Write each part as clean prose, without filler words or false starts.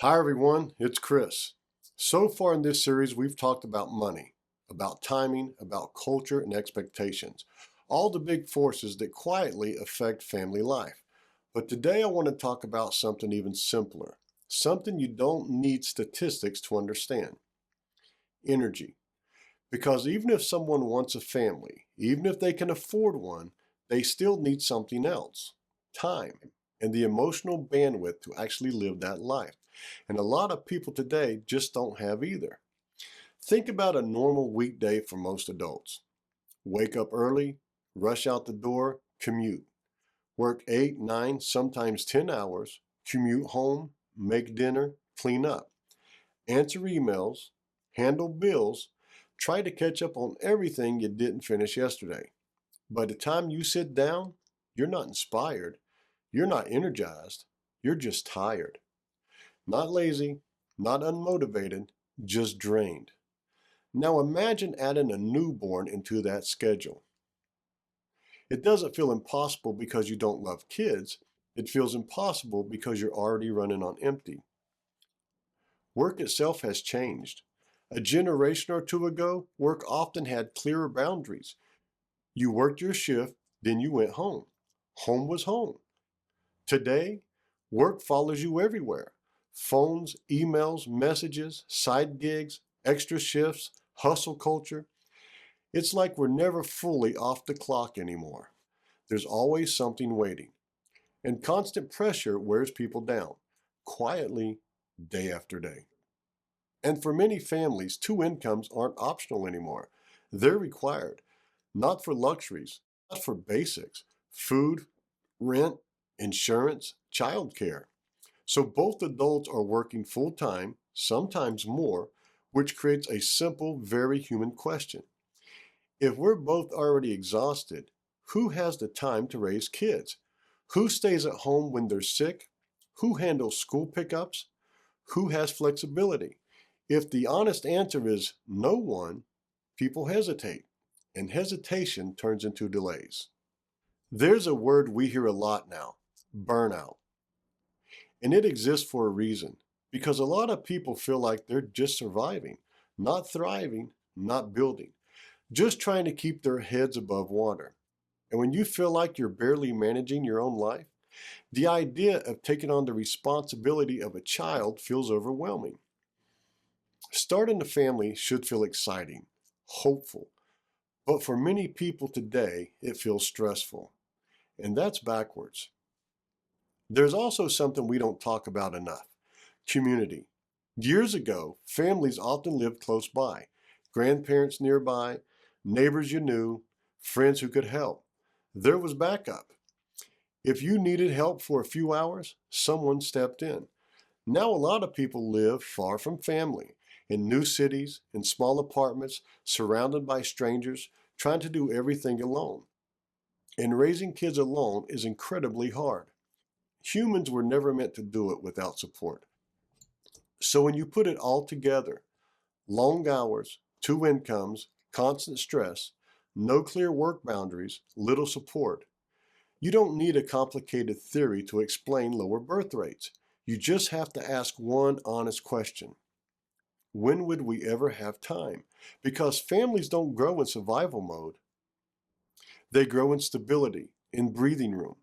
Hi everyone, it's Chris. So far in this series, we've talked about money, about timing, about culture and expectations, all the big forces that quietly affect family life. But today I want to talk about something even simpler, something you don't need statistics to understand: energy. Because even if someone wants a family, even if they can afford one, they still need something else: time and the emotional bandwidth to actually live that life. And a lot of people today just don't have either. Think about a normal weekday for most adults. Wake up early, rush out the door, commute. Work 8, 9, sometimes 10 hours, commute home, make dinner, clean up, answer emails, handle bills, try to catch up on everything you didn't finish yesterday. By the time you sit down, you're not inspired, you're not energized, you're just tired. Not lazy, not unmotivated, just drained. Now imagine adding a newborn into that schedule. It doesn't feel impossible because you don't love kids. It feels impossible because you're already running on empty. Work itself has changed. A generation or two ago, work often had clearer boundaries. You worked your shift, then you went home. Home was home. Today, work follows you everywhere. Phones, emails, messages, side gigs, extra shifts, hustle culture. It's like we're never fully off the clock anymore. There's always something waiting. And constant pressure wears people down, quietly, day after day. And for many families, two incomes aren't optional anymore. They're required, not for luxuries, not for basics: food, rent, insurance, childcare. So both adults are working full time, sometimes more, which creates a simple, very human question. If we're both already exhausted, who has the time to raise kids? Who stays at home when they're sick? Who handles school pickups? Who has flexibility? If the honest answer is no one, people hesitate, and hesitation turns into delays. There's a word we hear a lot now: burnout. And it exists for a reason, because a lot of people feel like they're just surviving, not thriving, not building, just trying to keep their heads above water. And when you feel like you're barely managing your own life, the idea of taking on the responsibility of a child feels overwhelming. Starting a family should feel exciting, hopeful, but for many people today, it feels stressful. And that's backwards. There's also something we don't talk about enough: community. Years ago, families often lived close by: grandparents nearby, neighbors you knew, friends who could help. There was backup. If you needed help for a few hours, someone stepped in. Now a lot of people live far from family, in new cities, in small apartments, surrounded by strangers, trying to do everything alone. And raising kids alone is incredibly hard. Humans were never meant to do it without support. So when you put it all together: long hours, two incomes, constant stress, no clear work boundaries, little support, you don't need a complicated theory to explain lower birth rates. You just have to ask one honest question: when would we ever have time? Because families don't grow in survival mode. They grow in stability, in breathing room,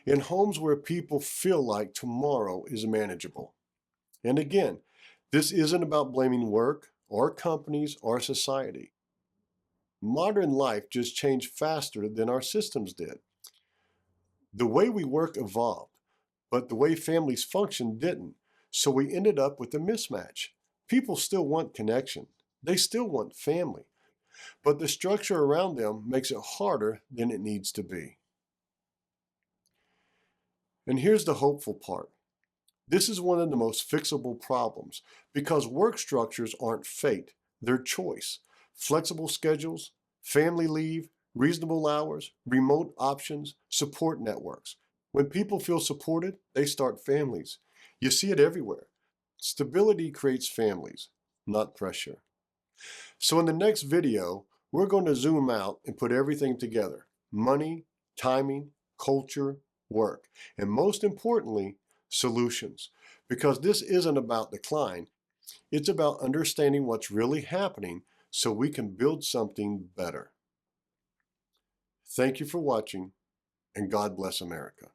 in homes where people feel like tomorrow is manageable. And again, this isn't about blaming work or companies or society. Modern life just changed faster than our systems did. The way we work evolved, but the way families function didn't. So we ended up with a mismatch. People still want connection. They still want family, but the structure around them makes it harder than it needs to be. And here's the hopeful part. This is one of the most fixable problems, because work structures aren't fate, they're choice. Flexible schedules, family leave, reasonable hours, remote options, support networks. When people feel supported, they start families. You see it everywhere. Stability creates families, not pressure. So in the next video, we're going to zoom out and put everything together: money, timing, culture, work, and most importantly, solutions. Because this isn't about decline, it's about understanding what's really happening so we can build something better. Thank you for watching, and God bless America.